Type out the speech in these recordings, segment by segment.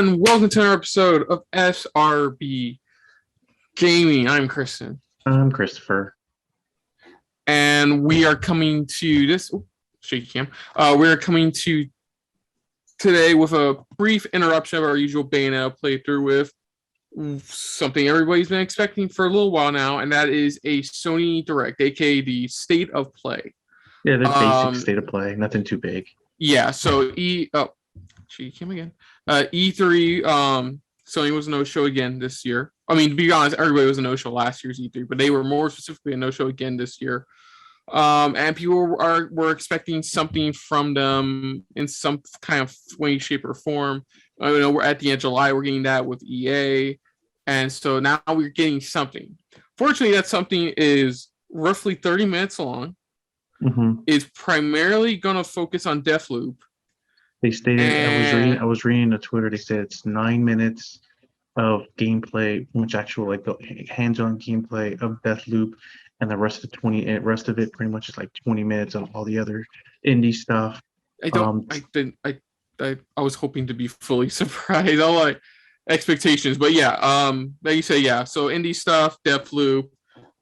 everyone, welcome to another episode of SRB Gaming. I'm Kristen. I'm Christopher. And we are coming to this shaky cam. We're coming to today with a brief interruption of our usual Bayonetta playthrough with something everybody's been expecting for a little while now, and that is a Sony Direct, aka the State of Play. Yeah, the basic state of play, nothing too big. Yeah, so she came again. E3, Sony was a no-show again this year. I mean, to be honest, everybody was a no-show last year's E3, but they were more specifically a no-show again this year. And people were expecting something from them in some kind of way, shape, or form. I know we're at the end of July, we're getting that with EA, and so now we're getting something. Fortunately, that something is roughly 30 minutes long. It's primarily going to focus on Deathloop. They stated, I was reading on Twitter, they said it's 9 minutes of gameplay, which actual like the hands-on gameplay of Deathloop, and the rest of it pretty much is like 20 minutes of all the other indie stuff. I was hoping to be fully surprised. All my expectations, but yeah, like you say, yeah. So indie stuff, Deathloop.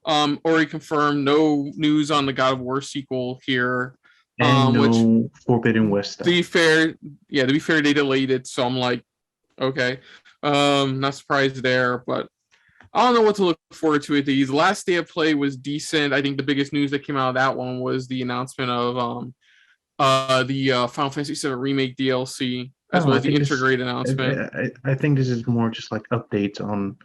Already confirmed. No news on the God of War sequel here. And no Forbidden West stuff. To be fair, they delayed it, so I'm like, okay, not surprised there, but I don't know what to look forward to. The last day of play was decent. I think the biggest news that came out of that one was the announcement of the Final Fantasy VII Remake DLC, as well as the Integrate announcement. I think this is more just like updates on,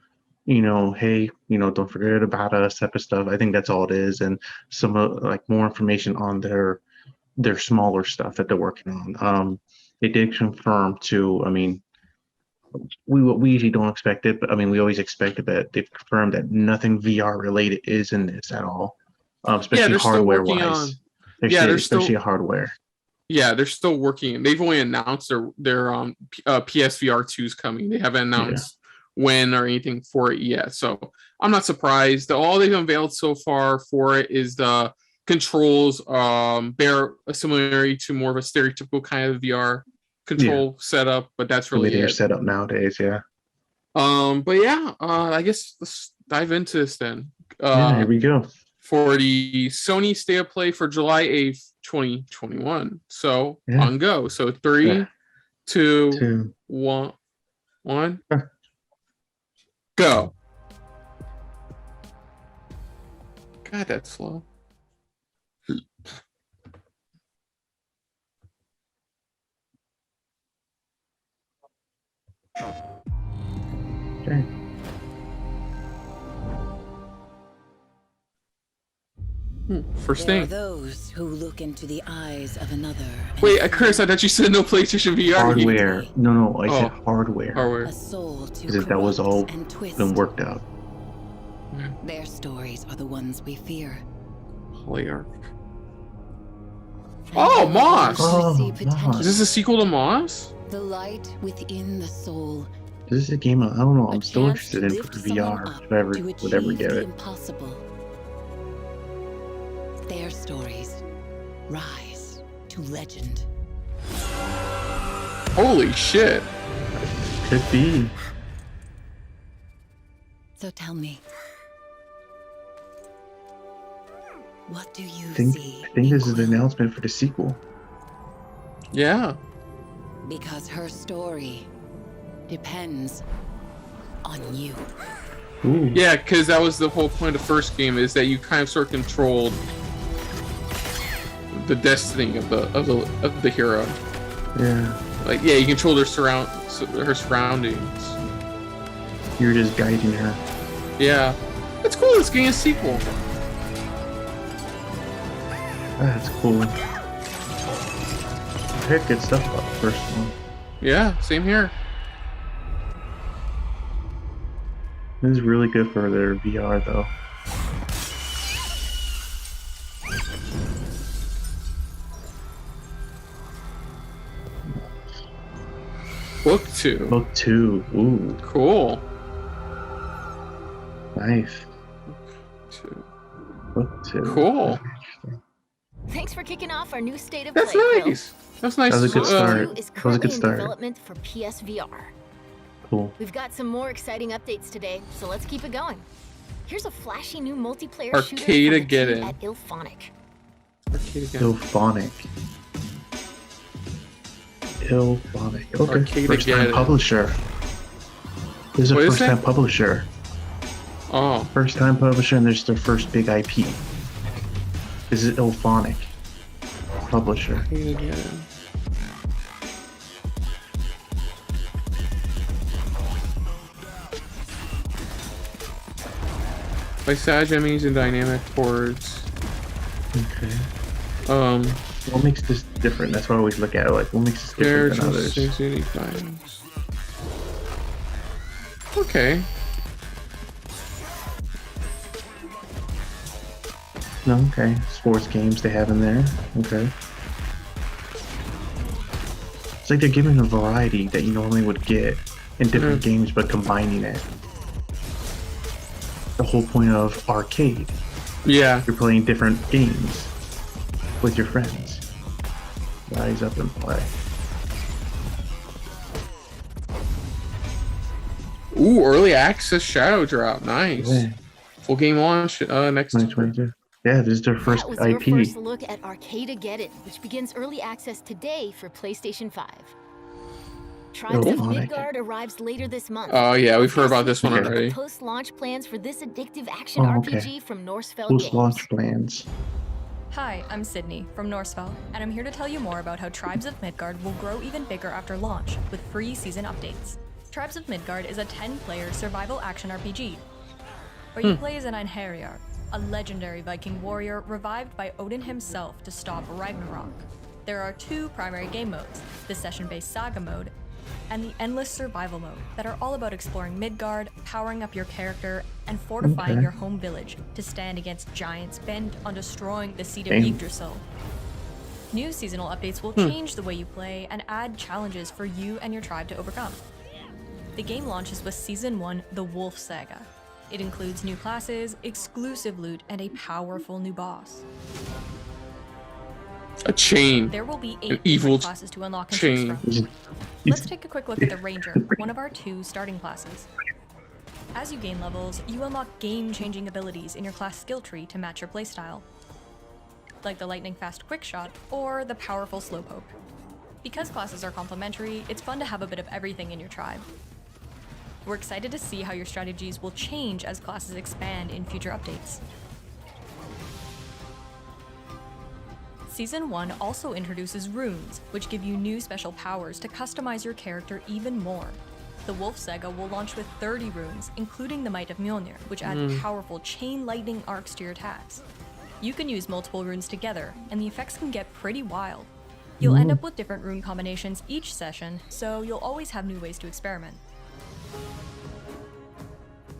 hey, don't forget about us type of stuff. I think that's all it is, and some like more information on their smaller stuff that they're working on. They did confirm too. I mean, we usually don't expect it, but I mean, we always expect it. But they've confirmed that nothing VR related is in this at all, especially hardware wise. Especially hardware. Yeah, they're still working. They've only announced their PSVR 2 is coming. They haven't announced when or anything for it yet. So I'm not surprised. All they've unveiled so far for it is the controls bear a similarity to more of a stereotypical kind of VR control setup, but that's really their setup nowadays. But yeah, I guess let's dive into this then. Here we go. For the Sony State of Play for July 8th, 2021. So on go. So 3, 2, 1, go. God, that's slow. Okay. First thing. Those who look into the eyes of another. Wait, Chris, I thought you said no PlayStation VR. Hardware. No, I said hardware. Hardware. Because that was all been worked out. Their stories are the ones we fear. Player. Oh, Moss! Moss. Is this a sequel to Moss? The light within the soul. This is a game I don't know. I'm still interested in for VR. If I ever would ever get it. Impossible. Their stories rise to legend. Holy shit! Could be. So tell me, what do you see? I think this is the announcement for the sequel. Yeah. Because her story depends on you. Ooh. Yeah, because that was the whole point of the first game, is that you kind of sort of controlled the destiny of the hero. Yeah. Like, yeah, you controlled her surroundings. You're just guiding her. Yeah. It's cool. It's getting a sequel. That's cool. I heard good stuff about the first one. Yeah, same here. This is really good for their VR though. Book 2. Book 2. Ooh. Cool. Nice. Book 2. Cool. Thanks for kicking off our new State of That's Play. nice. That's nice. That was a good start. Is That was a good currently in start. development for PSVR. Cool. We've got some more exciting updates today, so let's keep it going. Here's a flashy new multiplayer shooter from the team Arcadegeddon. at Ilphonic. Ilphonic. Ilphonic. Okay. Arcadegeddon. First time publisher. This is a What is first time that? publisher. Oh, First time publisher, and there's their first big IP. This is Ilphonic. Publisher. Arcadegeddon. By Sag enemies and dynamic boards. Okay. What makes this different? That's what I always look at. Like, what makes this different than others? Unique items. Okay. No, okay. Sports games they have in there. Okay. It's like they're giving a variety that you normally would get in different games, but combining it. The whole point of arcade. Yeah. You're playing different games with your friends. Rise up and play. Ooh, early access shadow drop. Nice. Yeah. Full game launch next 2022. Yeah, this is their first That was your IP. first look at Arcadegeddon, which begins early access today for PlayStation 5. Tribes of Ilphonic. Midgard arrives later this month. Oh yeah, we've heard about this one Okay. already. Post-launch plans for this addictive action Oh, okay. RPG from Norsefeld Post Games. launch plans. Hi, I'm Sydney from Norsefell, and I'm here to tell you more about how Tribes of Midgard will grow even bigger after launch with free season updates. Tribes of Midgard is a 10-player survival action RPG, where you play as an Einherjar, a legendary Viking warrior revived by Odin himself to stop Ragnarok. There are 2 primary game modes, the session-based Saga mode and the endless survival mode that are all about exploring Midgard, powering up your character, and fortifying Okay. your home village to stand against giants bent on destroying the seat of Damn. Yggdrasil. New seasonal updates will change the way you play and add challenges for you and your tribe to overcome. The game launches with Season 1, The Wolf Saga. It includes new classes, exclusive loot, and a powerful new boss. A chain. There will be 8 An evil different classes to unlock and chain. choose from. Let's take a quick look at the Ranger, one of our 2 starting classes. As you gain levels, you unlock game-changing abilities in your class skill tree to match your playstyle, like the lightning fast quick shot or the powerful slowpoke. Because classes are complementary, it's fun to have a bit of everything in your tribe. We're excited to see how your strategies will change as classes expand in future updates. Season 1 also introduces runes, which give you new special powers to customize your character even more. The Wolf Saga will launch with 30 runes, including the Might of Mjolnir, which add powerful chain lightning arcs to your attacks. You can use multiple runes together, and the effects can get pretty wild. You'll end up with different rune combinations each session, so you'll always have new ways to experiment.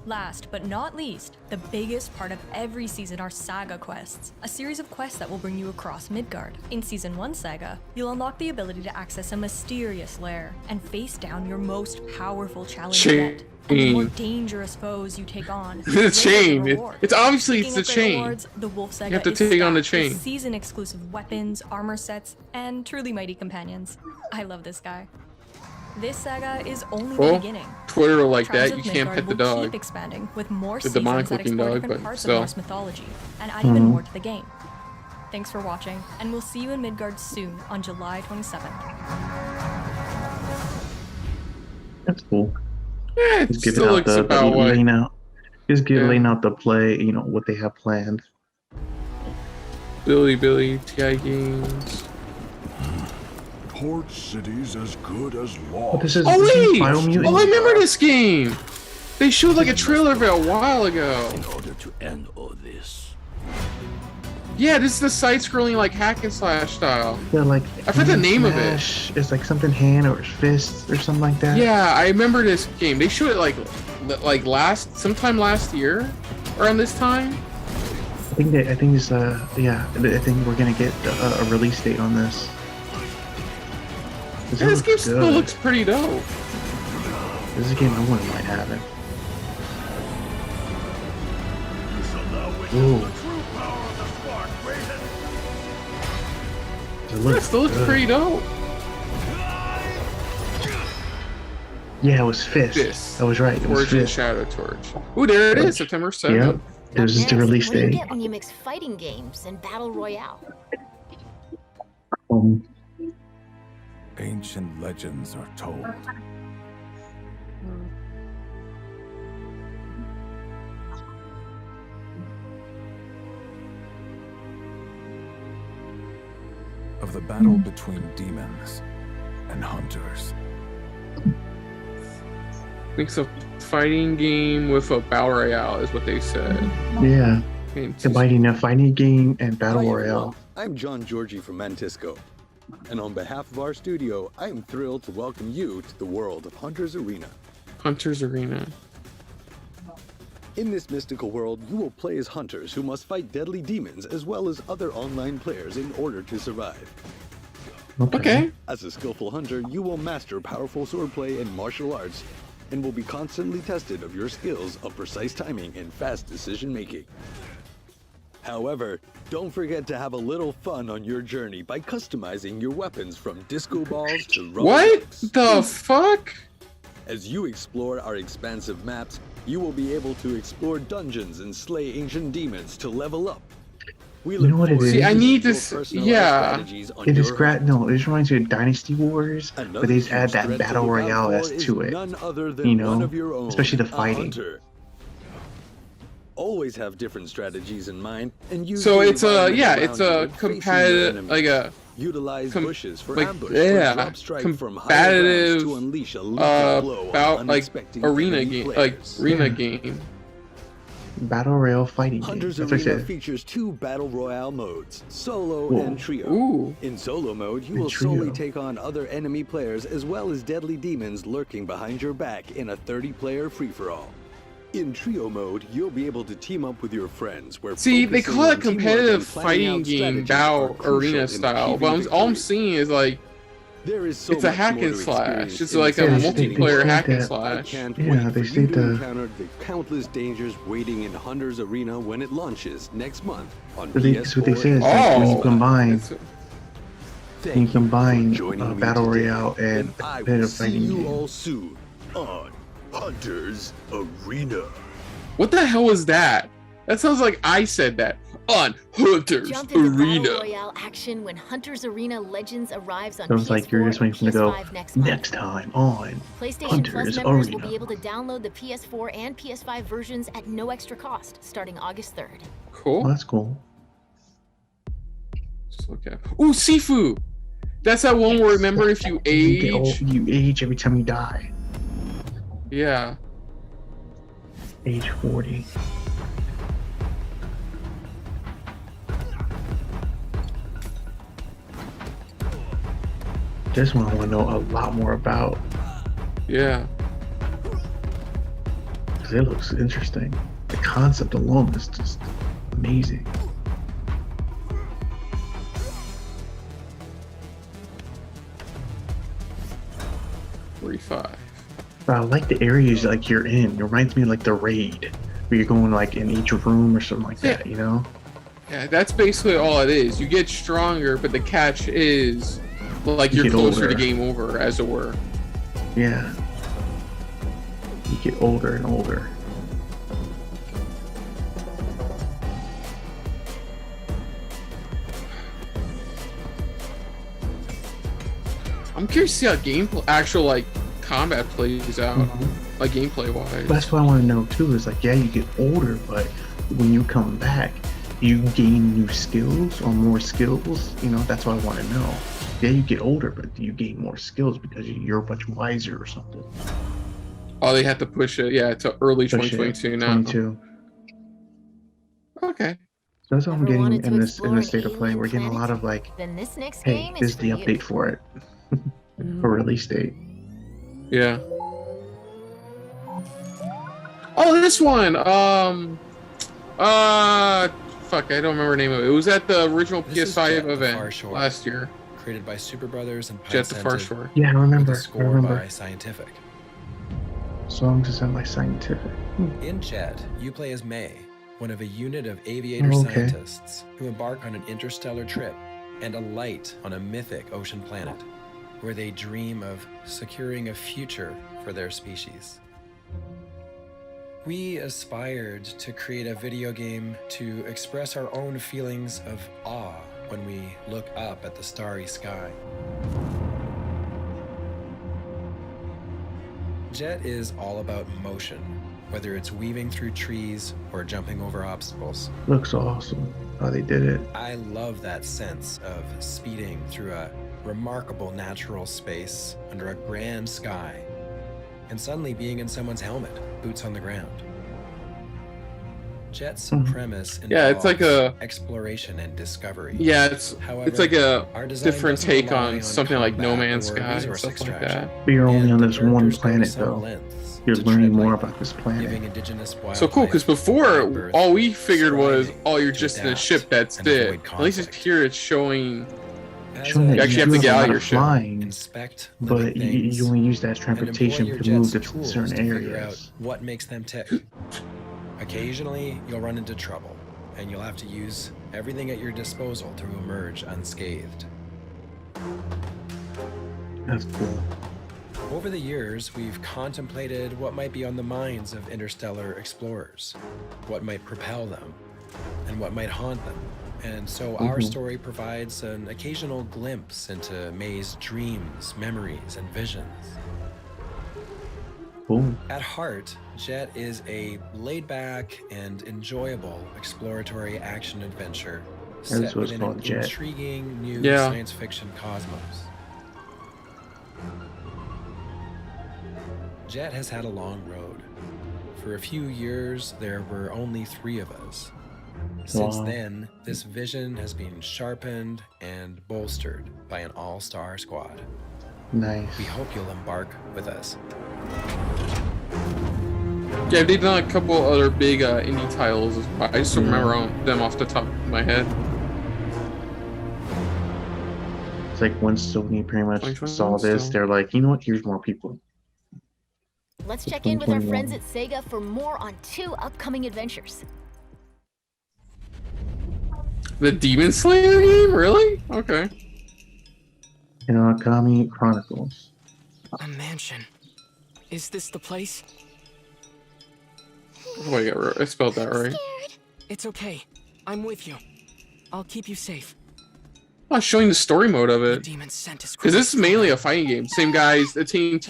Last but not least, the biggest part of every season are Saga quests, a series of quests that will bring you across Midgard. In Season 1 Saga, you'll unlock the ability to access a mysterious lair and face down your most powerful challenge yet. And the more dangerous foes you take on, The greater chain. reward. It's obviously Speaking it's the of great chain. rewards, the Wolf Saga You have to is take on the stacked with chain. season-exclusive weapons, armor sets, and truly mighty companions. I love this guy. This saga is only the Well, beginning. Twitter will like Tribes that. of You can't Midgard pet the will dog. keep expanding with more The seasons that demonic-looking explore dog, different but parts still. of Norse mythology and add even more to the game. Thanks for watching, and we'll see you in Midgard soon on July 27th. That's cool. Yeah, it Just giving still out looks the about what. laying out. Just Yeah. laying out the play. You know what they have planned. Billy, TI Games. Port city's as good as Oh, lost. this is Oh wait! Biomutant. Oh, I remember this game. They showed like a trailer of it a while ago. In order to end all this, Yeah, this is the side-scrolling like hack and slash style. Yeah, like I forgot the name of it. Smash. It's like something hand or fist or something like that. Yeah, I remember this game. They showed it like sometime last year, around this time. I think it's yeah. I think we're gonna get a release date on this. Yeah, this game still looks pretty dope. This is a game I wouldn't mind having. Ooh. It Yeah, it still looks good. pretty dope. Yeah, it was Fist. Fist. I was right. It was Origin Fist. Shadow Torch. Ooh, there it is, September 7th. Yep. This is the release What do you date. get when you mix fighting games and battle royale? Ancient legends are told. Of the battle between demons and hunters. Mix a fighting game with a battle royale is what they said. Yeah. Okay, Combining a fighting game and battle Hi, royale. everyone. I'm John Georgie from Mantisco. And on behalf of our studio, I am thrilled to welcome you to the world of Hunter's Arena. Hunter's Arena. In this mystical world, you will play as hunters who must fight deadly demons as well as other online players in order to survive. Okay. As a skillful hunter, you will master powerful swordplay and martial arts, and will be constantly tested of your skills of precise timing and fast decision making. However, don't forget to have a little fun on your journey by customizing your weapons from disco balls to rubber What ducks. the fuck? As you explore our expansive maps, you will be able to explore dungeons and slay ancient demons to level up. We You know what it forward is? to See, I need your this- personalized yeah. strategies on It is your hunt. no, it just reminds me of Dynasty Warriors, Another but they just huge add that threat to battle look out royale for as is to it. none other than You know, one of your own, especially the a fighting. hunter. Always have different strategies in mind, and use So the it's a environment yeah, around it's you a when facing your competitive enemies. like a Utilize bushes for like ambush yeah, or drop strike from higher grounds competitive to unleash a lethal blow about on like unexpected arena enemy game, players. like arena Yeah. game. Battle royale fighting game. Hunter's That's what I Arena said. features 2 battle royale modes, solo Whoa. and trio. Ooh. In solo mode, you And will solely trio. take on other enemy players as well as deadly demons lurking behind your back in a 30-player free-for-all. In trio mode, you'll be able to team up with your friends. Where See, they focusing call it on teamwork competitive and planning fighting out game, strategies battle are crucial arena in style. achieving But all I'm victory. seeing is like There is so it's a much hack more and to slash. experience It's in like this a Yeah, game. multiplayer they hack and said that- I slash. can't Yeah, wait they for say you to the- encounter the countless dangers waiting in Hunter's Arena when it launches next month on But that's what they PS4 say is and like when you Oh. combine, It's- Thank when you you for combine joining me battle today, royale and I will competitive see fighting you game. all soon on Hunter's Arena. What the hell was that? That sounds like I said that on Hunter's Jump into battle Arena. royale action when Hunter's Arena Legends arrives on Sounds PS4 like you're just and waiting to go PS5 next month. next time on PlayStation Hunter's Plus members will Arena. be able to download the PS4 and PS5 versions at no extra cost starting August 3rd. Oh, Cool. that's cool. Just look at. Ooh, Sifu. That's that one where remember if you You get old, age. you age every time you die. Yeah. Age 40. This one I want to know a lot more about Yeah. because it looks interesting. The concept alone is just amazing. $45. But I like the areas like you're in. It reminds me of like the raid, where you're going like in each room or something like that. You know? Yeah, that's basically all it is. You get stronger, but the catch is like You you're get closer older. to game over, as it were. Yeah. You get older and older. I'm curious to see how actual like combat plays out, like gameplay wise. That's what I want to know too. Is like, yeah, you get older, but when you come back, you gain new skills or more skills. You know, that's what I want to know. Yeah, you get older, but do you gain more skills because you're much wiser or something? Oh, they have to push it, yeah, to early Push it, 2022 now. 22. Okay. So that's what I'm Ever getting wanted to in explore the an state of play. alien We're getting a planet? lot of like, Then this next hey, game this is is the for you. update for it. For release date. Yeah. Oh, this one. Fuck, I don't remember the name of it. It was at the original This is PS5 Jett, the Far event Shore. last year. Created by Super Brothers and Jett the Far Pine-Scented, Shore. Yeah, I with remember. a I score remember. by Scientific. Songs designed by Scientific. In Jett, you play as May, one of a unit of aviator Oh, okay. scientists who embark on an interstellar trip and alight on a mythic ocean planet. where they dream of securing a future for their species. We aspired to create a video game to express our own feelings of awe when we look up at the starry sky. Jett is all about motion, whether it's weaving through trees or jumping over obstacles. Looks awesome how they did it. I love that sense of speeding through a remarkable natural space under a grand sky, and suddenly being in someone's helmet, boots on the ground. Jett's premise involves it's like a exploration and discovery. Yeah, it's like a our design different doesn't take rely on something like No combat Man's or Sky and resource stuff like extraction. that. But you're only And on the this one characters go to planet some though. lengths You're to learning tread more lightly, about this giving planet. indigenous So cool, wildlife because before birth, all we figured was, thriving, oh, you're to just in a adapt, ship, that's and it. avoid At least conflict. here it's showing. As Showing a that actually you have to do get a out lot of your of ship. flying, inspect but living things, you only use that as and employ transportation your to move Jett's to tools certain to figure out areas. what makes them tick. Occasionally, you'll run into trouble, and you'll have to use everything at your disposal to emerge unscathed. That's cool. Over the years, we've contemplated what might be on the minds of interstellar explorers, what might propel them, and what might haunt them. And so our story provides an occasional glimpse into May's dreams, memories, and visions. Cool. At heart, Jett is a laid-back and enjoyable exploratory action-adventure That's set what's within called an Jett. intriguing new Yeah. science fiction cosmos. Jett has had a long road. For a few years, there were only 3 of us. Since Wow. then, this vision has been sharpened and bolstered by an all-star squad. Nice. We hope you'll embark with us. Yeah, they've done a couple other big indie titles. I just don't remember them off the top of my head. It's like once Sony pretty much 2021 saw this, still. they're like, you know what? Here's more people. Let's check in with our 2021. friends at Sega for more on 2 upcoming adventures. The Demon Slayer game? Really? Okay. Hinokami Chronicles. A mansion. Is this the place? Oh, I spelled that right. It's okay. I'm with you. I'll keep you safe. Oh, showing the story mode of The it. demon scent is Because this is mainly a fighting game. Same guys, the team,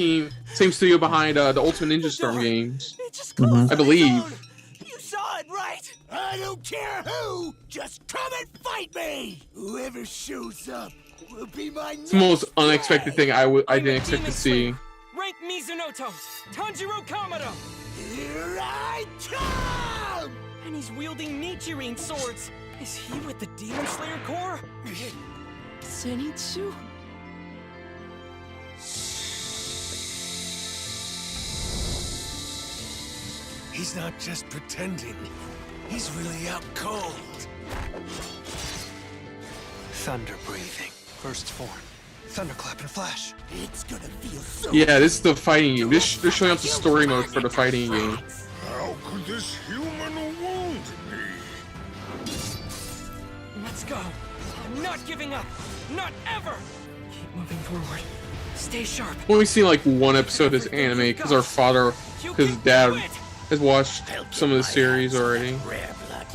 same studio behind the Ultimate Ninja Storm games. It just Mhm. I believe. You saw it, right? I don't care who! Just come and fight me! Whoever shows up will be my It's the most unexpected thing I didn't expect to see. Rank Mizunoto, Tanjiro Kamado, Here I come! and he's wielding Nichirin swords. Is he with the Demon Slayer Corps? Zenitsu? He's not just pretending. He's really out cold. Thunder breathing. First form. Thunderclap and flash. It's gonna feel so. Yeah, this is the fighting game. They're showing up the story mode for the fighting game. How could this human wound me? Let's go. I'm not giving up. Not ever. Keep moving forward. Stay sharp. We've only seen like one episode of this anime because our father, because dad has watched some of the series already.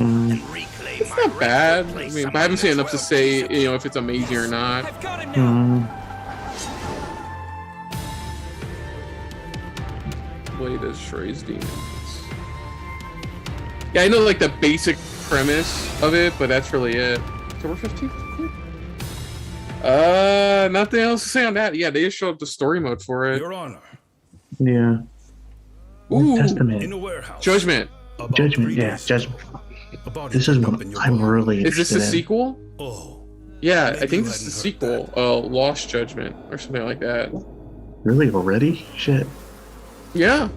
It's not bad. I mean, but I haven't seen enough to say, if it's amazing or not. I've got it now. Blade destroys demons. Yeah, I know like the basic premise of it, but that's really it. October 15th? Nothing else to say on that. Yeah, they just showed up the story mode for it. Your Honor, Yeah. in Ooh, a Testament. warehouse. Judgment. About Judgment, 3 yeah, days Judgment. ago, a body This is turned what up in your I'm bar. really Is this interested the in. sequel? Oh, Yeah, maybe I think you this is the hadn't heard sequel. Lost Judgment or something like that. Really already? Shit. Yeah,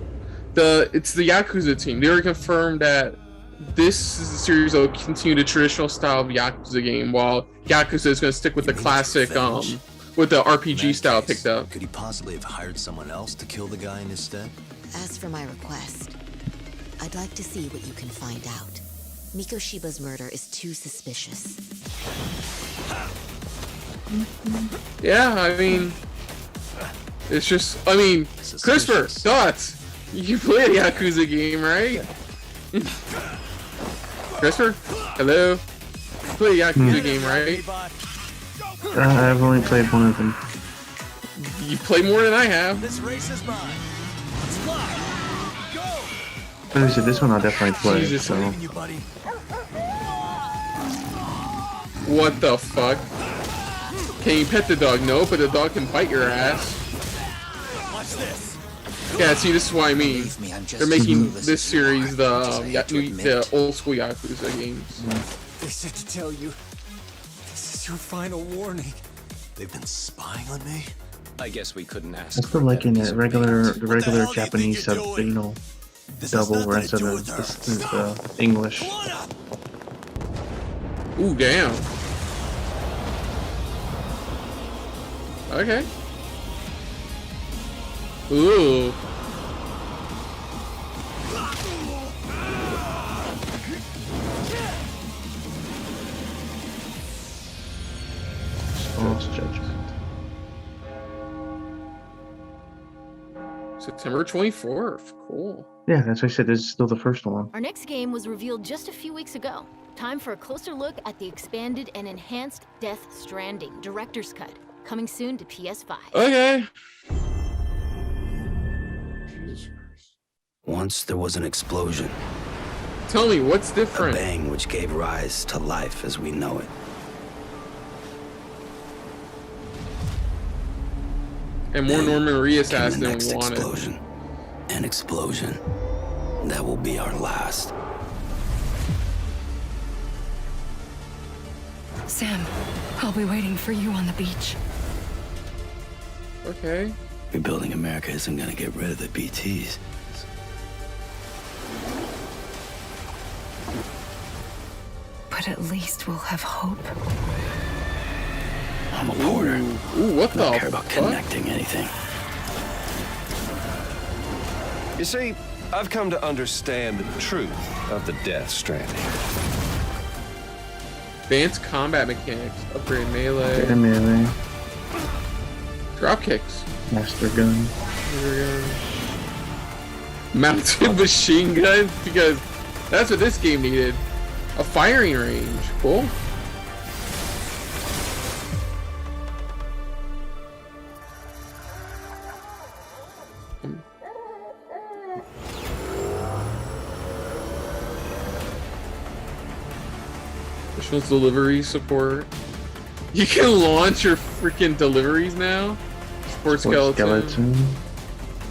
it's the Yakuza team. They already confirmed that this is the series that will continue the traditional style of Yakuza game, while Yakuza is going to stick with the classic, with the RPG style picked up. Could he possibly have hired someone else to kill the guy in his stead? As for my request, I'd like to see what you can find out. Mikoshiba's murder is too suspicious. Yeah, I mean, It's just, I mean, Christopher, thoughts? You play a Yakuza game, right? Christopher, hello? You play a Yakuza game, right? I've only played one of them. You play more than I have. This race is mine. Let's fly. Go. Like I said, this one I'll definitely play. Jesus. So. You, buddy. What the fuck? Can you pet the dog? No, but the dog can bite your ass. Watch this. Yeah, see, this is what I mean. They're making this series the old school Yakuza games. They said to tell you, this is your final warning. They've been spying on me? I guess we couldn't ask. I still liking it the regular Japanese sub, double instead of the English. Ooh, damn. Okay. Ooh. False Judgment. September 24th. Cool. Yeah, that's what I said. This is still the first one. Our next game was revealed just a few weeks ago. Time for a closer look at the expanded and enhanced Death Stranding Director's Cut, coming soon to PS5. Okay. Once there was an explosion. Tell me, what's different? A bang which gave rise to life as we know it. And more Norman Reedus has than next we wanted. Explosion. An explosion that will be our last. Sam, I'll be waiting for you on the beach. Okay. Rebuilding America isn't gonna get rid of the BTs. But at least we'll have hope. I'm a porter. Ooh, what the I don't care about fuck? connecting anything. You see, I've come to understand the truth of the Death Stranding. Advanced combat mechanics, upgrade melee, Get a melee. drop kicks, Master gun. mounted machine gun, because that's what this game needed. A firing range. Cool. Visuals delivery support. You can launch your freaking deliveries now. Sport skeleton.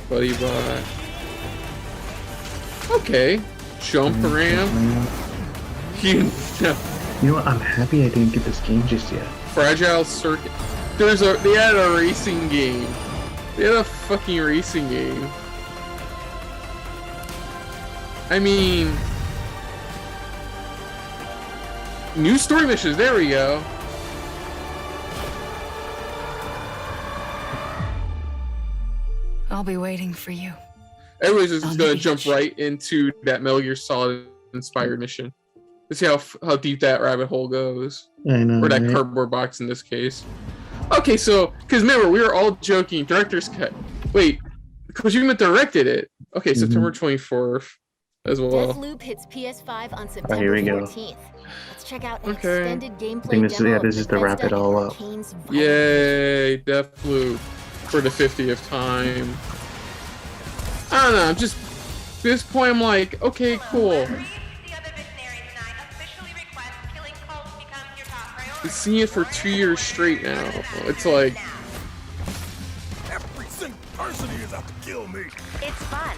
Buddy bot. Okay. Jump ramp. You know what? I'm happy I didn't get this game just yet. Fragile circuit. They had a racing game. They had a fucking racing game. I mean, new story missions. There we go. I'll be waiting for you. Everybody's just gonna jump right into that Metal Gear Solid inspired mission. Let's see how deep that rabbit hole goes. I know, or that right? cardboard box in this case. Okay, so because remember we were all joking. Director's cut. Wait, because you even directed it. Okay, September 24th as well. Deathloop hits PS5 on September here we go. 14th. Let's check out an Okay. extended gameplay I think this is, demo yeah, of this is to wrap it Bethesda all and up. Arcane's Yay, Deathloop for the 50th time. I don't know. I'm just at this point. I'm like, okay, cool. Been seeing it for 2 years straight now. It's like Every single person here is out to kill me. It's fun.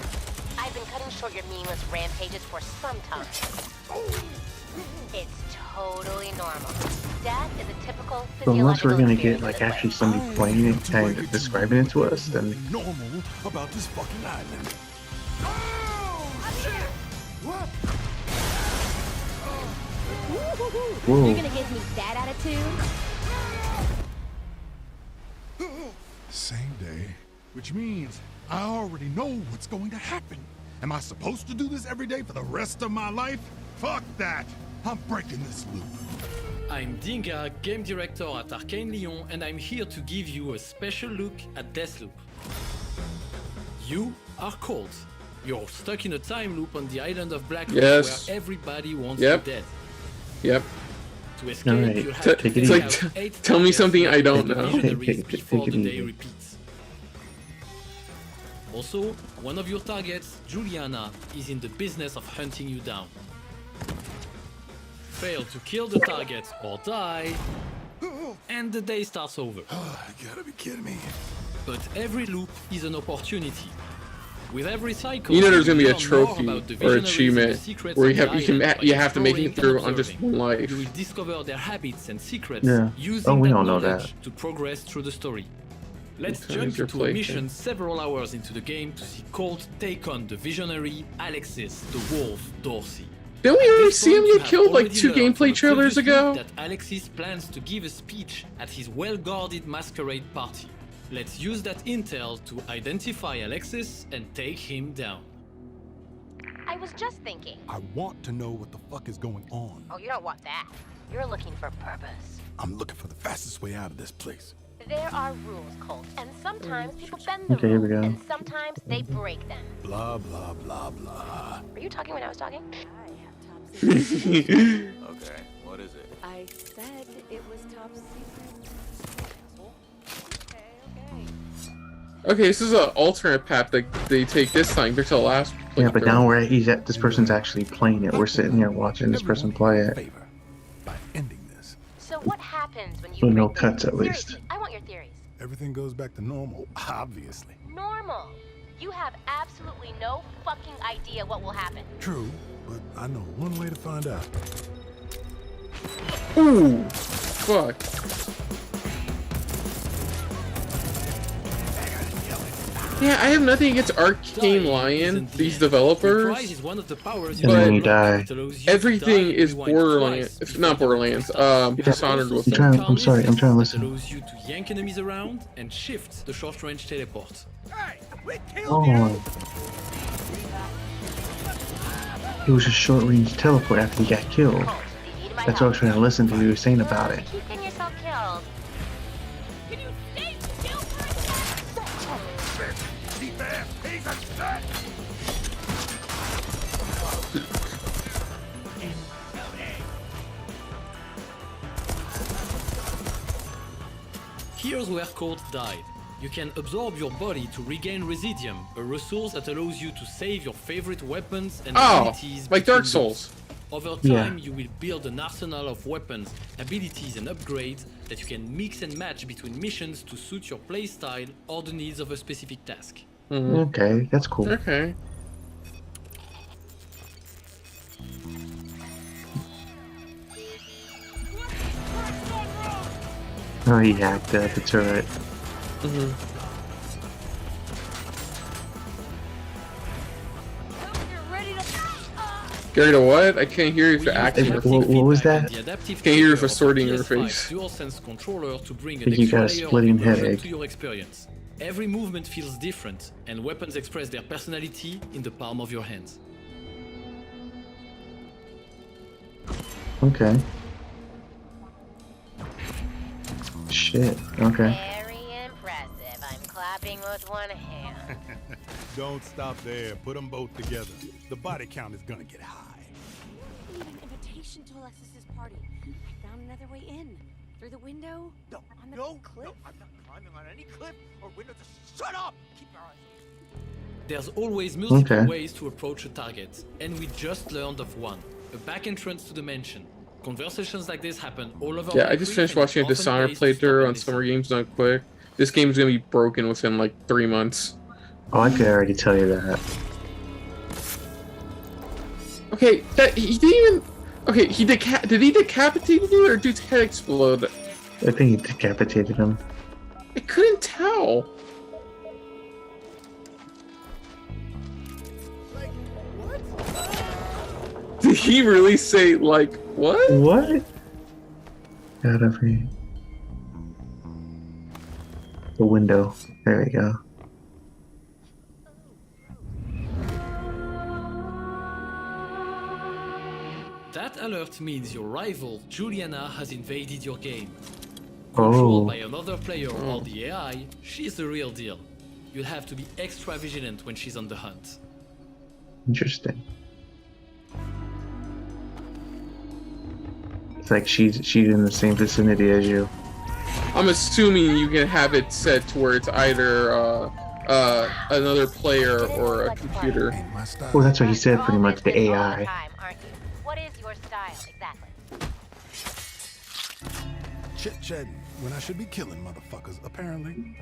I've been cutting short your meaningless rampages for some time. It's totally normal. Death is a typical But once physiological we're gonna experience get like of this actually life. somebody playing it, kind of describing it to us, then Normal about this fucking island. What? Whoa. You're gonna give me that attitude? Same day, which means I already know what's going to happen. Am I supposed to do this every day for the rest of my life? Fuck that! I'm breaking this loop. I'm Dinga, game director at Arcane Lyon, and I'm here to give you a special look at Deathloop. You are Colt. You're stuck in a time loop on the island of Blackwood where everybody wants you dead. Yep. To escape, you have to it's like, tell me something I don't know. Before the day repeats. Also, one of your targets, Juliana, is in the business of hunting you down. Fail to kill the target or die, and the day starts over. You gotta be kidding me. But every loop is an opportunity. With every cycle, you know there's gonna be a trophy or achievement where you have to make it through on just one life. You will discover their habits and secrets we using that all know knowledge that. to progress through the story. Let's jump into a mission several hours into the game to see Colt take on the visionary Alexis the Wolf Dorsey. Didn't we already see him get killed like 2 gameplay trailers ago? That Alexis plans to give a speech at his well-guarded masquerade party. Let's use that intel to identify Alexis and take him down. I was just thinking. I want to know what the fuck is going on. Oh, you don't want that. You're looking for purpose. I'm looking for the fastest way out of this place. There are rules, Colt, and sometimes people bend the Okay, here we rules, go. and sometimes they break them. Blah, blah, blah, blah. Were you talking when I was talking? Okay, what is it? I said it was top secret. Okay, this is an alternate path that they take this time compared to the last. Yeah, but now this person's actually playing it. We're sitting here watching this person play it. So what happens when you With no break cuts, them? at least. Seriously, I want your theories. Everything goes back to normal, obviously. Normal. You have absolutely no fucking idea what will happen. True, but I know one way to find out. Ooh, fuck. Yeah, I have nothing against Arcane Lion, these developers, And then you die. everything is Borderlands. It's not Borderlands. Dishonored with it. I'm sorry, I'm trying to listen. Allows you to yank enemies around and shift the short-range teleport. Oh. It was a short-range teleport after he got killed. That's what I was trying to listen to. You were saying about it. Keep getting yourself killed. Can you stay still for a second? Here's where Colt died. You can absorb your body to regain Residium, a resource that allows you to save your favorite weapons and abilities. Like Dark between Souls. Over Yeah. time, you will build an arsenal of weapons, abilities, and upgrades that you can mix and match between missions to suit your playstyle or the needs of a specific task. Okay, that's cool. Okay. Oh, he hacked the turret. Gary, to what? I can't hear you for acting. What was that? Can't hear you for sorting your face. DualSense controller to bring I an think you got a extra layer of splitting immersion headache. to your experience. Every movement feels different, and weapons express their personality in the palm of your hands. Okay. Shit. Okay. Very impressive. I'm clapping with one hand. Don't stop there. Put them both together. The body count is gonna get high. Need an invitation to Alexis's party. I found another way in. Through the window? No, on the cliff? No, I'm not climbing on any cliff or window. Just shut up! Keep your eyes. There's always multiple Okay. ways to approach a target, and we just learned of one. A back entrance to the mansion. Conversations like this happen all over. Yeah, I just finished watching a Dishonored playthrough on Summer Games Done Quick. This game's gonna be broken within like 3 months. Oh, I could already tell you that. Okay, that he didn't even. Okay, did he decapitate the dude or dude's head explode? I think he decapitated him. I couldn't tell. Did he really say like what? What? Out of here. The window. There we go. That alert means your rival, Juliana, has invaded your game. Controlled by another player or the AI, she's the real deal. You'll have to be extra vigilant when she's on the hunt. Interesting. It's like she's in the same vicinity as you. I'm assuming you can have it set to where it's either another player or a computer. Well, that's what he said, pretty much, the AI. What is your style exactly? Chit-chatting when I should be killing motherfuckers, apparently.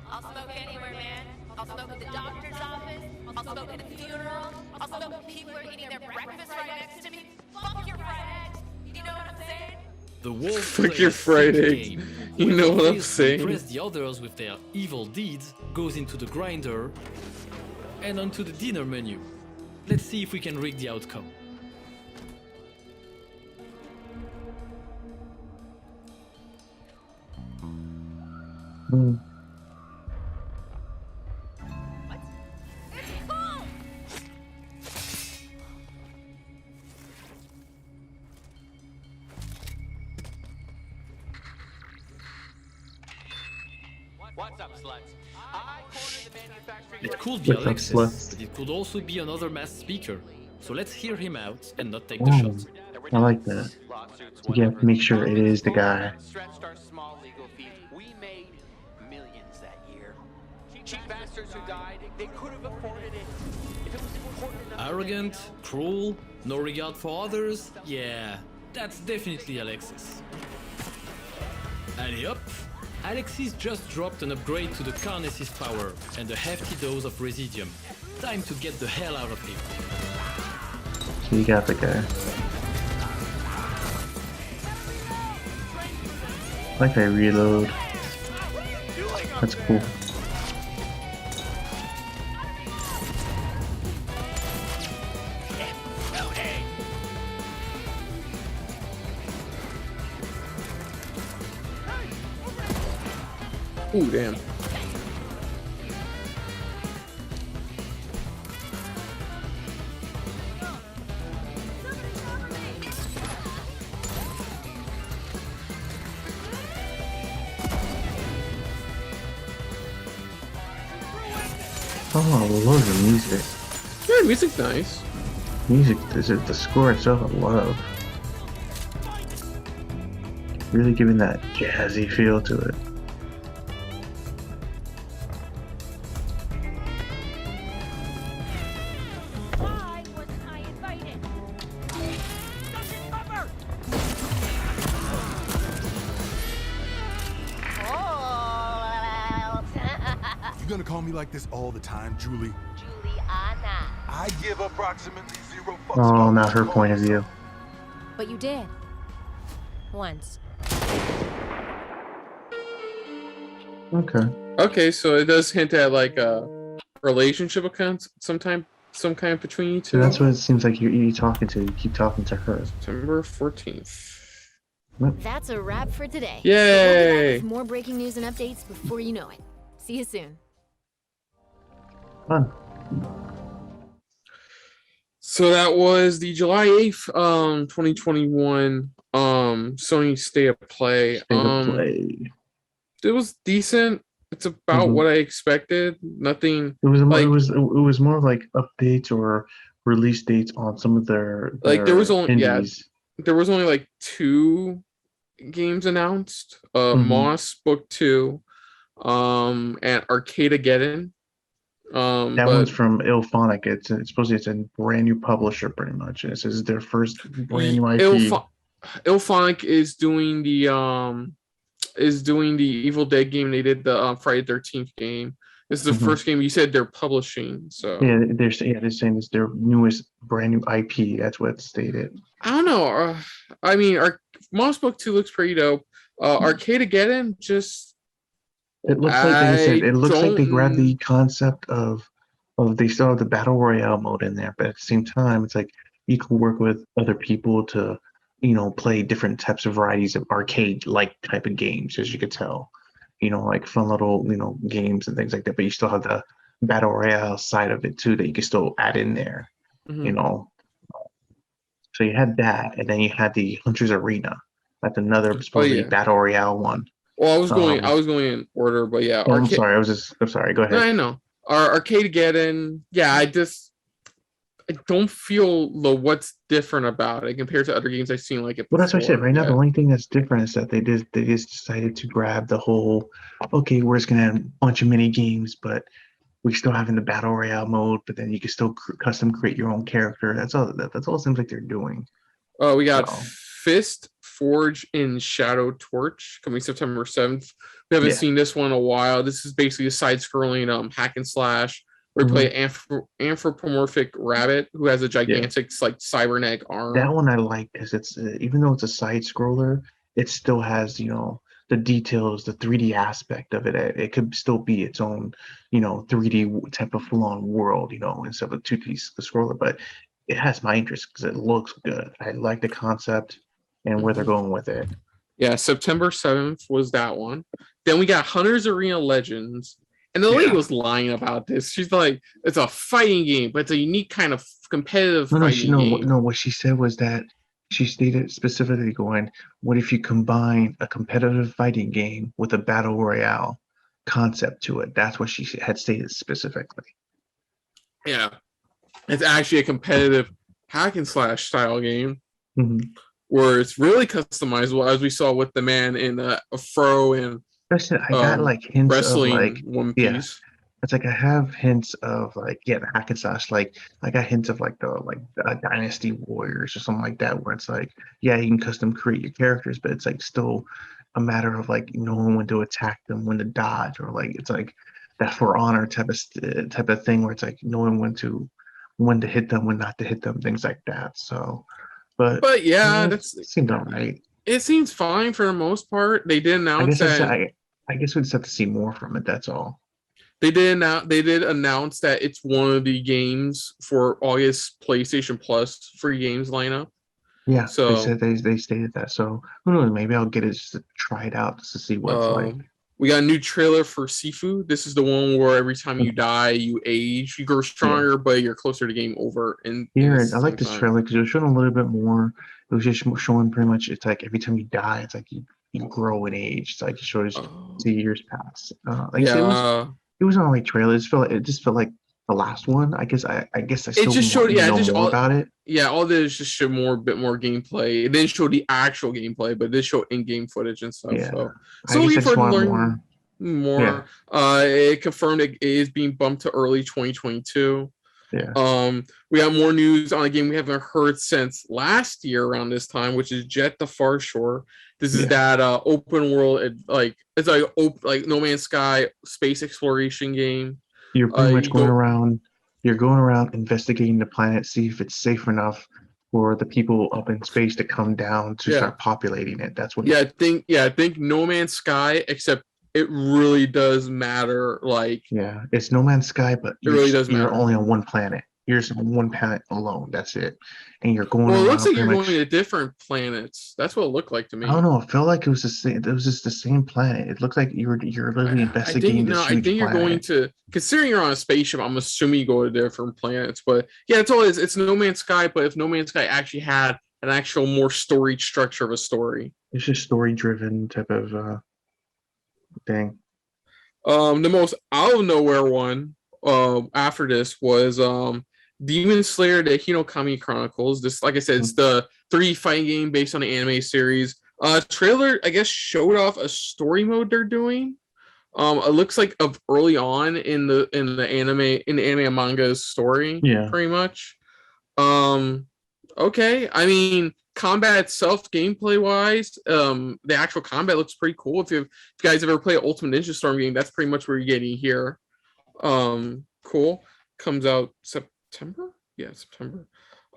I'll smoke anywhere, man. I'll smoke at the doctor's office. I'll smoke at a funeral. I'll smoke when people are eating their breakfast right next to me. Fuck your fried eggs. You know what I'm saying? The wolf Fuck your fried eggs. You know what I'm saying? Impress the others with their evil deeds, goes into the grinder, and onto the dinner menu. Let's see if we can rig the outcome. What's up, sluts? I cornered the manufacturing. It could be What's up, Alexis, sluts? but it could also be another masked speaker. So let's hear him out and not take the shot. I like that. You have to make sure it is the guy. Stretched our small legal fees. We made millions that year. Cheap bastards who died, they could have afforded it if it was important enough. Arrogant, cruel, no regard for others? Yeah, that's definitely Alexis. Allez hop! Alexis just dropped an upgrade to the Carnes's power and a hefty dose of Residium. Time to get the hell out of here. So you got the guy. Like I reload. That's cool. Ooh, damn. Oh, I love the music. Yeah, music's nice. Music, the score itself, I love. Really giving that jazzy feel to it. You gonna call me like this all the time, Julie? Juliana. I give approximately 0 fucks. Oh, not her point of view. But you did. Once. Okay. Okay, so it does hint at like a relationship of some kind between you two. So that's what it seems like you're talking to. You keep talking to her. September 14th. That's a wrap for today. Yay! We'll be back with more breaking news and updates before you know it. See you soon. Fun. So that was the July 8th, 2021 Sony State of Play. It was decent. It's about what I expected. Nothing. It was like, it was more like updates or release dates on some of their like there was only indies. there was only like 2 games announced. Moss Book 2 and Arcadegeddon. That one's from Ilphonic. It's supposed to be a brand new publisher, pretty much. This is their first brand new IP. Ilphonic is doing the Evil Dead game. They did the Friday 13th game. This is the first game you said they're publishing. So yeah, they're saying it's their newest brand new IP. That's what it's stated. I don't know. I mean, our Moss Book 2 looks pretty dope. Arcadegeddon just. It looks like I said. It looks like they grabbed the concept of they still have the battle royale mode in there, but at the same time, it's like you can work with other people to, play different types of varieties of arcade-like type of games, as you could tell. Like fun little, games and things like that. But you still have battle royale side of it too that you can still add in there. You know, so you had that, and then you had the Hunters Arena. That's another supposedly battle royale one. Well, I was going in order, but yeah. I'm sorry. I'm sorry. Go ahead. No, I know. Our Arcadegeddon. Yeah, I don't feel what's different about it compared to other games I've seen like it before. Well, that's what I said. Right now, the only thing that's different is that they just decided to grab the whole. Okay, we're just gonna have a bunch of mini games, but we still having the battle royale mode. But then you can still custom create your own character. That's all. That's all it seems like they're doing. We got F.I.S.T, Forge in Shadow Torch coming September 7th. We haven't seen this one in a while. This is basically a side-scrolling hack and slash. We play anthropomorphic rabbit who has a gigantic like cybernetic arm. That one I like because it's even though it's a side scroller, it still has the details, the 3D aspect of it. It could still be its own 3D type of full-on world, instead of a 2D scroller. But it has my interest because it looks good. I like the concept and where they're going with it. Yeah, September 7th was that one. Then we got Hunters Arena Legends. And the lady was lying about this. She's like, it's a fighting game, but it's a unique kind of competitive fighting game. No, what she said was that she stated specifically going, what if you combine a competitive fighting game with a battle royale concept to it? That's what she had stated specifically. Yeah. It's actually a competitive hack and slash style game where it's really customizable, as we saw with the man in a fro and I got like hints wrestling of like One Piece. It's like I have hints of like hack and slash. Like I got hints of like the Dynasty Warriors or something like that, where it's like you can custom create your characters, but it's like still a matter of like knowing when to attack them, when to dodge, or like it's like that For Honor type of thing where it's like knowing when to hit them, when not to hit them, things like that. So, but yeah, that seemed all right. It seems fine for the most part. They did announce I guess we just have to see more from it. That's all. They did announce that it's one of the games for August PlayStation Plus free games lineup. Yeah, so they stated that. So who knows? Maybe I'll get it just to try it out just to see what it's like. We got a new trailer for Sifu. This is the one where every time you die, you age, you grow stronger, but you're closer to game over. And I like this trailer because it was showing a little bit more. It was just showing pretty much. It's like every time you die, it's like you grow in age. It's like it shows 2 years pass. It was not like trailers. It just felt like the last one. I guess I still know more about it. Yeah, all this just showed a bit more gameplay. It didn't show the actual gameplay, but it did show in-game footage and stuff. Yeah. So looking forward to learn more. Yeah. It confirmed it is being bumped to early 2022. Yeah. We got more news on a game we haven't heard since last year around this time, which is Jett the Far Shore. This is that open world, it's like No Man's Sky space exploration game. You're pretty much going around. You're going around investigating the planet, see if it's safe enough for the people up in space to come down to start populating it. That's what. I think No Man's Sky, except it really does matter. It's No Man's Sky, but it really does matter. You're only on one planet. You're just on one planet alone. That's it. And you're going. Well, it looks like you're going to different planets. That's what it looked like to me. I don't know. It felt like it was the same. It was just the same planet. It looked like you're literally investigating this huge planet. You're going to. Considering you're on a spaceship, I'm assuming you go to different planets. But yeah, it's all it is. It's No Man's Sky. But if No Man's Sky actually had an actual more storied structure of a story, it's just story-driven type of thing. The most out of nowhere one after this was Demon Slayer: The Hinokami Chronicles. This, like I said, it's the 3D fighting game based on the anime series. Trailer, I guess, showed off a story mode they're doing. It looks like of early on in the anime and manga's story. Yeah, pretty much. Okay, I mean, combat itself, gameplay wise, the actual combat looks pretty cool. If you guys ever play Ultimate Ninja Storm game, that's pretty much where you're getting here. Cool. Comes out September? Yeah, September.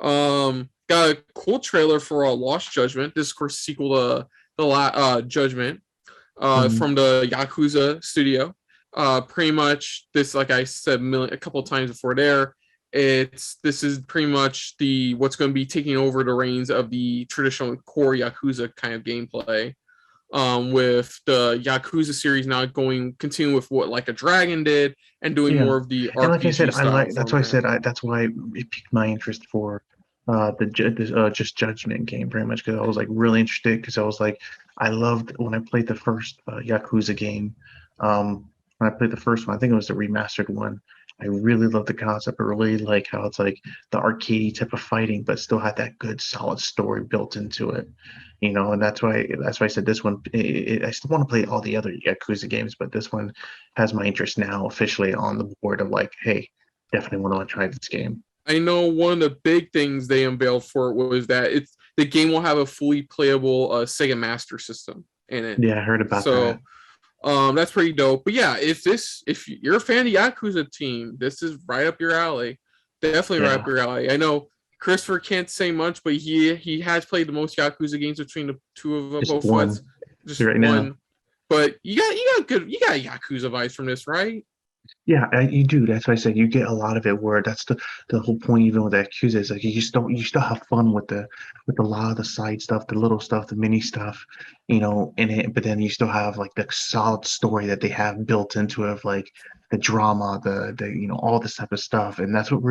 Got a cool trailer for Lost Judgment. This is, of course, sequel to the Judgment from the Yakuza studio. Pretty much this, like I said a couple of times before there, this is pretty much what's going to be taking over the reins of the traditional core Yakuza kind of gameplay. with the Yakuza series now continuing with what Like a Dragon did and doing more of the RPG and like I said, that's why I said format. that's why it piqued my interest for just Judgment game very much, because I was like really interested, because I was like, I loved when I played the first Yakuza game. When I played the first one, I think it was the remastered one. I really loved the concept. I really like how it's like the arcade type of fighting, but still had that good solid story built into it. And that's why I said this one. I still want to play all the other Yakuza games, but this one has my interest now officially on the board of like, hey, definitely want to try this game. I know one of the big things they unveiled for it was that the game will have a fully playable Sega Master System in it. Yeah, I heard about that. That's pretty dope. But yeah, if you're a fan of Yakuza Team, this is right up your alley. Definitely right up your alley. I know Christopher can't say much, but he has played the most Yakuza games between the two of them. Just one. Just right one. Now. But you got Yakuza vibes from this, right? Yeah, you do. That's why I said you get a lot of it. Where that's the whole point, even with the Yakuza, is like you still have fun with a lot of the side stuff, the little stuff, the mini stuff, in it. But then you still have like the solid story that they have built into it, of like the drama, the all this type of stuff. And that's what I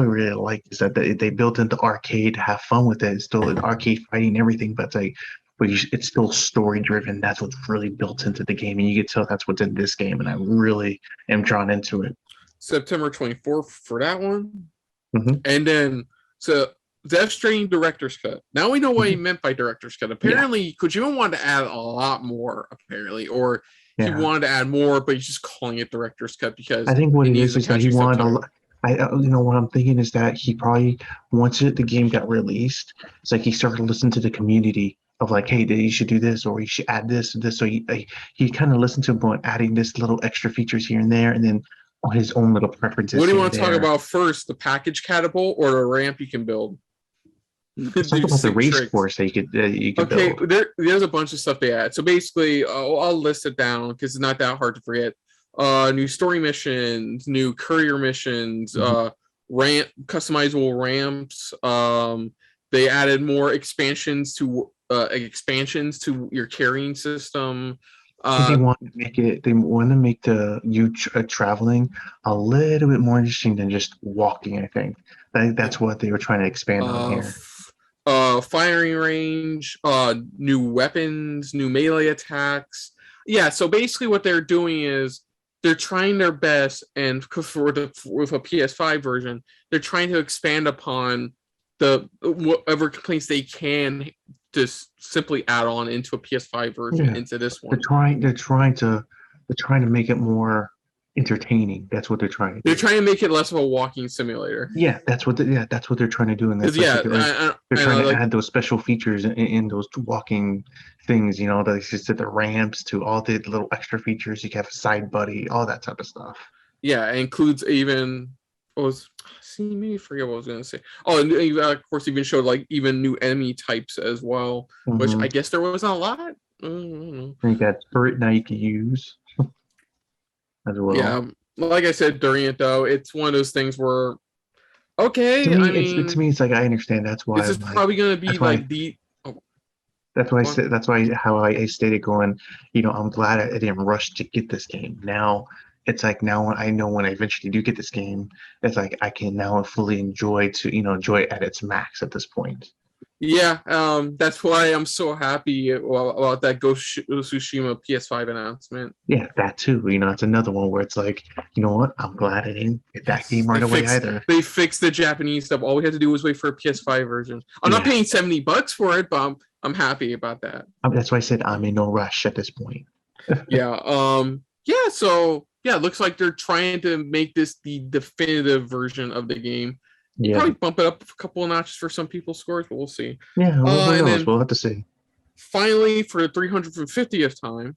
really like, is that they built into arcade to have fun with it. It's still an arcade fighting and everything, but it's like, it's still story driven. That's what's really built into the game, and you can tell that's what's in this game. And I really am drawn into it. September 24th for that one, and then Death Stranding director's cut. Now we know what he meant by director's cut. Apparently, Kojima wanted to add a lot more. Apparently, or he wanted to add more, but he's just calling it director's cut because I think what it is that he wanted a lot. What I'm thinking is that he probably, once the game got released, it's like he started listening to the community of like, hey, you should do this, or you should add this and this. So he kind of listened to him adding this little extra features here and there, and then on his own little preferences. What do you want to talk about first, the package catapult or the ramp you can build? Let's talk about the race course that you could build. There's a bunch of stuff they add. So basically, I'll list it down because it's not that hard to forget. New story missions, new courier missions, customizable ramps. They added more expansions to your carrying system. They want to make traveling a little bit more interesting than just walking. I think that's what they were trying to expand on here. Firing range, new weapons, new melee attacks. Yeah, so basically what they're doing is they're trying their best, and with a PS5 version, they're trying to expand upon whatever complaints they can just simply add on into a PS5 version into this one. They're trying to make it more entertaining. That's what they're trying to do. They're trying to make it less of a walking simulator. Yeah, that's what they're trying to do. And that's they're trying to add those special features in those walking things, the ramps to all the little extra features. You can have a side buddy, all that type of stuff. Yeah, it includes even maybe forget what I was gonna say. Oh, and of course, even showed like even new enemy types as well, which I guess there wasn't a lot. I think that turret now you can use as well. Yeah, like I said during it though, it's one of those things where to me, it's like I understand. That's why this is probably gonna be like the. That's why I said. That's why I stated going. I'm glad I didn't rush to get this game. Now it's like now I know when I eventually do get this game, it's like I can now fully enjoy it at its max at this point. Yeah, that's why I'm so happy about that Ghost of Tsushima PS5 announcement. Yeah, that too. It's another one where it's like, you know what? I'm glad I didn't get that game right away either. They fixed the Japanese stuff. All we had to do was wait for a PS5 version. I'm not paying $70 for it, but I'm happy about that. That's why I said I'm in no rush at this point. So it looks like they're trying to make this the definitive version of the game. Yeah. Probably bump it up a couple of notches for some people's scores, but we'll see. Yeah, who knows? We'll have to see. Finally, for the 350th time,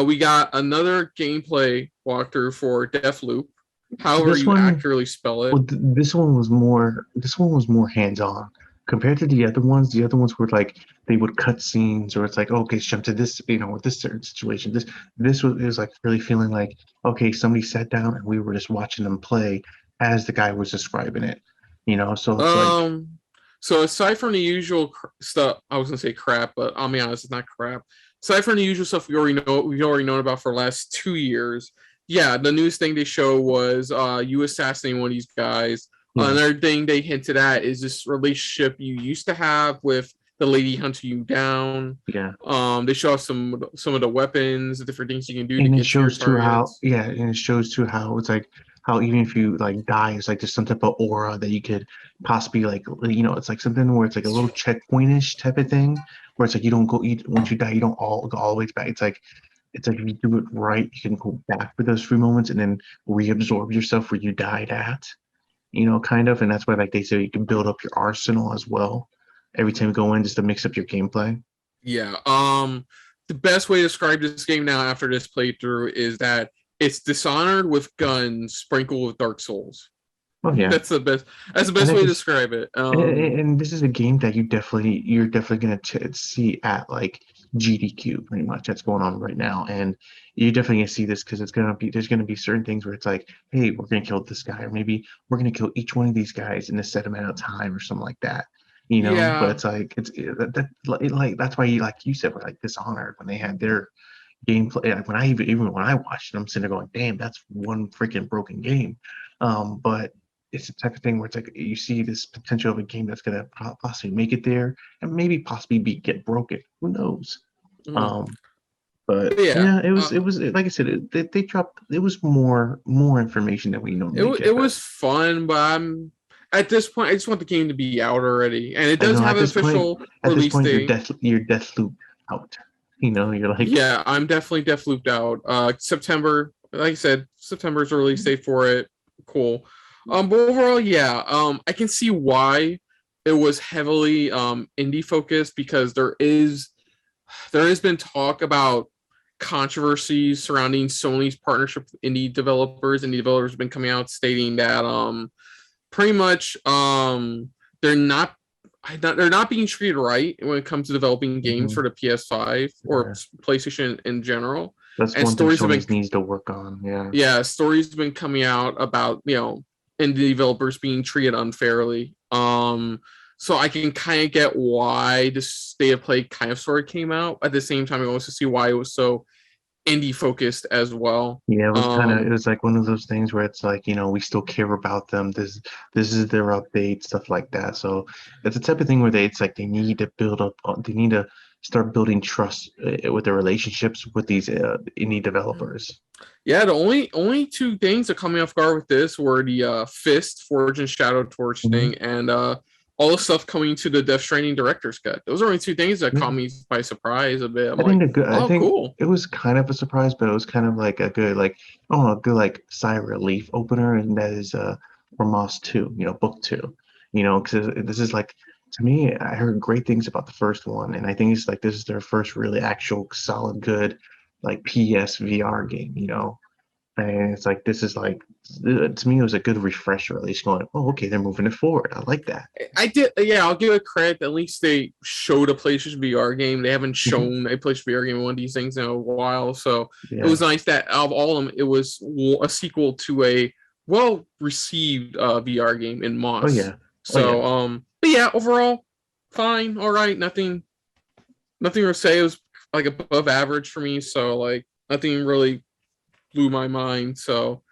we got another gameplay walkthrough for Deathloop. However you accurately spell it. Well, this one was more hands-on compared to the other ones. The other ones were like they would cut scenes, or it's like, okay, jump to this, with this certain situation. This was like really feeling like, okay, somebody sat down and we were just watching them play as the guy was describing it. So it's so aside from the usual stuff, I was gonna say crap, but I'll be honest, it's not crap. aside from the usual stuff we've already known about for the last 2 years. Yeah, the newest thing they show was you assassinating one of these guys. Another thing they hinted at is this relationship you used to have with the lady hunting you down. Yeah. They show off some of the weapons, the different things you can do And to it get to your shows too how targets. and it shows too how it's like how even if you like die, it's like there's some type of aura that you could possibly like it's like something where it's like a little checkpointish type of thing where it's like you don't go once you die you don't all go all the way back. It's like if you do it right, you can go back for those few moments and then reabsorb yourself where you died at, kind of. And that's why like they say you can build up your arsenal as well every time you go in just to mix up your gameplay. Yeah. The best way to describe this game now after this playthrough is that it's Dishonored with guns sprinkled with Dark Souls. Oh yeah, that's the best way to describe it. And this is a game that you're definitely gonna see at like GDQ pretty much that's going on right now, and you're definitely gonna see this because there's gonna be certain things where it's like, hey, we're gonna kill this guy, or maybe we're gonna kill each one of these guys in a set amount of time or something like that. Yeah. But it's like that's why like you said, we're like Dishonored when they had their gameplay. Like when I watched it, I'm sitting there going, damn, that's one freaking broken game. But it's the type of thing where it's like you see this potential of a game that's gonna possibly make it there and maybe possibly get broken. Who knows? But yeah, it was like I said, they dropped. It was more information than we normally get. It was fun, but at this point, I just want the game to be out already, and it does have an official release date. You're Deathloop out. You're like, yeah, I'm definitely Deathlooped out. September, like I said, September's the release date for it. Cool. But overall, yeah, I can see why it was heavily indie focused because there has been talk about controversies surrounding Sony's partnership with indie developers. Indie developers have been coming out stating that pretty much they're not being treated right when it comes to developing games for the PS5 or PlayStation in general. That's and one stories thing Sony needs to work on. Yeah, stories have been coming out about indie developers being treated unfairly. So I can kind of get why the State of Play kind of sort of came out. At the same time, I also see why it was so indie focused as well. Yeah, it was like one of those things where it's like, we still care about them. This is their update, stuff like that. So it's the type of thing where they need to start building trust with their relationships with these indie developers. Yeah, the only two things that caught me off guard with this were the F.I.S.T. Forge and Shadow Torch thing and all the stuff coming to the Death Stranding director's cut. Those are only two things that caught me by surprise a bit. I think cool. It was kind of a surprise, but it was kind of like a good sigh of relief opener, and that is Ramos 2, book 2. Because this is like, to me, I heard great things about the first one, and I think it's like this is their first really actual solid good like PS VR game, and it's like this is like, to me it was a good refresher, at least going, oh okay, they're moving it forward. I like that. I'll give it credit. At least they showed a PlayStation VR game. They haven't shown a PlayStation VR game in one of these things in a while, so it was nice that out of all of them, it was a sequel to a well-received VR game in Moss. But yeah, overall, fine, all right, nothing to say. It was like above average for me, so like nothing really blew my mind. So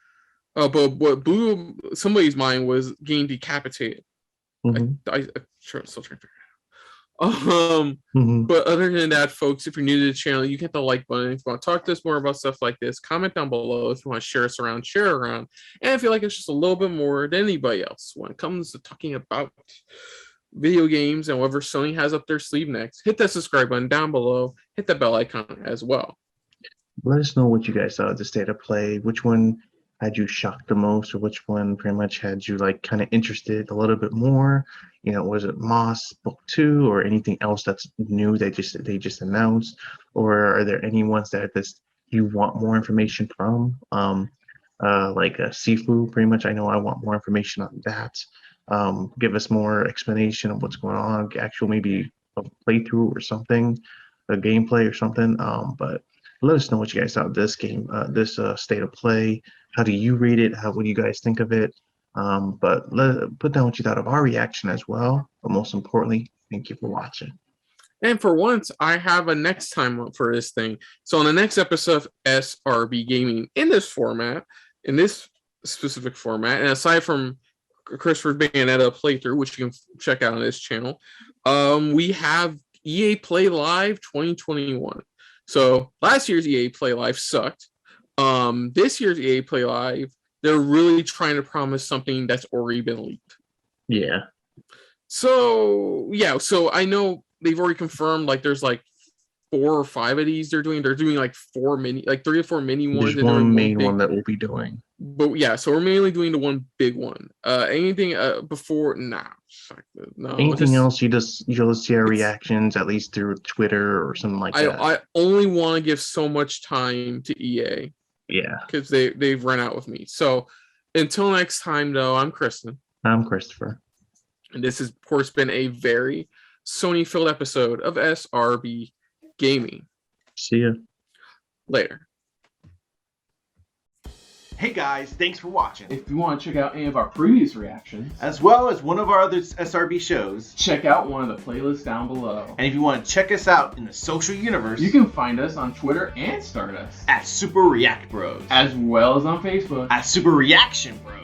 but what blew somebody's mind was getting decapitated. I still trying to figure it out. But other than that, folks, if you're new to the channel, you hit the like button. If you want to talk to us more about stuff like this, comment down below. If you want to share around, and if you like us just a little bit more than anybody else when it comes to talking about video games and whatever Sony has up their sleeve next, hit that subscribe button down below, hit that bell icon as well. Let us know what you guys thought of the State of Play. Which one had you shocked the most, or which one pretty much had you like kind of interested a little bit more? Was it Moss Book 2 or anything else that's new they just announced? Or are there any ones that you want more information from? Like Sifu, pretty much. I know I want more information on that. Give us more explanation of what's going on, actual maybe a playthrough or something, a gameplay or something. But let us know what you guys thought of this game, this State of Play. How do you rate it? What do you guys think of it? But put down what you thought of our reaction as well. But most importantly, thank you for watching. And for once, I have a next time for this thing. So on the next episode of SRB Gaming, in this specific format, and aside from Christopher Bayonetta playthrough, which you can check out on this channel, we have EA Play Live 2021. So last year's EA Play Live sucked. This year's EA Play Live, they're really trying to promise something that's already been leaked. Yeah. So I know they've already confirmed like there's like 4 or 5 of these they're doing. They're doing like 3 or 4 mini ones. There's one main one that we'll be doing. But yeah, so we're mainly doing the one big one. Anything before? Nah. No. Anything else? You'll see our reactions at least through Twitter or something like that. I only want to give so much time to EA. Yeah. Because they've run out with me. So until next time, though, I'm Kristen. I'm Christopher. And this has, of course, been a very Sony-filled episode of SRB Gaming. See ya. Later. Hey guys, thanks for watching. If you want to check out any of our previous reactions, as well as one of our other SRB shows, check out one of the playlists down below. And if you want to check us out in the social universe, you can find us on Twitter and Stardust at Super React Bros, as well as on Facebook at Super Reaction Bros.